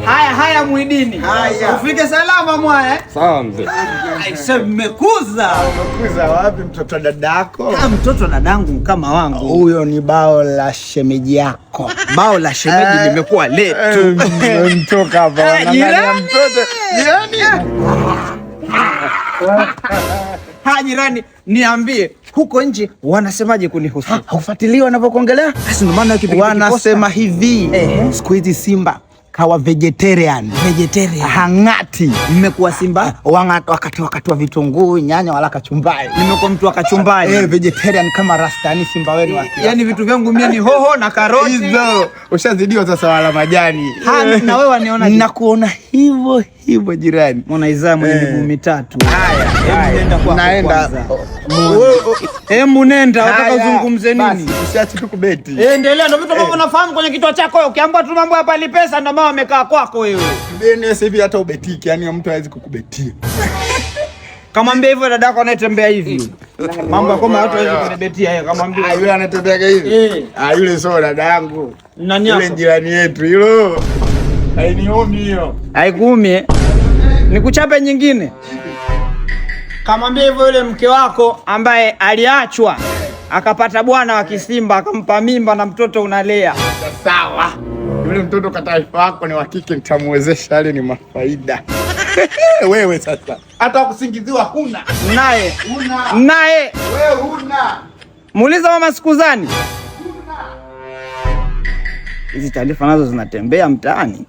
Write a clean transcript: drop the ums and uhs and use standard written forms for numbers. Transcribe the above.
Haya Muhidini. Ufike salama mwae. Sawa mzee. Aisha mmekuza. Mmekuza wapi mtoto wa dadako? Mtoto wa dadangu kama wangu. Huyo ni bao la shemeji yako. Bao la shemeji limekuwa letu. Mtoka hapa. Jirani. Jirani, niambie huko nje wanasemaje kunihusu? Haufuatilii wanapokuongelea? Basi ndio maana wanasema hivi, siku hizi Simba kawa vegetarian. Hangati. Mmekuwa Simba wakati wa vitunguu, nyanya wala kachumbari. Nimekuwa mtu wa kachumbari. Vegetarian kama rasta, ni Simba wenu. Yaani vitu vyangu mimi ni hoho na karoti. Hizo ushazidiwa sasa wala majani. Na wewe waniona nakuona hivyo jirani. Mbona izaa mwenye miguu mitatu. Haya, nenda kwa naenda. Hebu nenda, unataka uzungumze nini? Basi usiache tu kubeti. Endelea, ndio vitu ambavyo unafahamu kwenye kichwa chako. Ukiambiwa tu mambo hapa ni pesa, ndio mama amekaa kwako wewe. Beni sasa hivi hata ubetiki, yani mtu hawezi kukubetia. Kamwambia hivyo dadako anayetembea hivi. Mambo yako kama watu hawezi kunibetia yeye, kamwambia. Yule anatembea hivi. Yule sio dada yangu. Nani hapo? Yule jirani yetu hilo. Hainiumi hiyo. Haikuumi. Nikuchape nyingine. Kamwambia hivyo yule mke wako ambaye aliachwa akapata bwana wa Kisimba akampa mimba na mtoto unalea. Sawa. Yule mtoto kwa taarifa yako ni wa kike, nitamwezesha, yale ni mafaida. Wewe sasa hata kusingiziwa huna. Naye. Wewe huna. Muuliza mama Sikuzani. Hizi taarifa nazo zinatembea mtaani.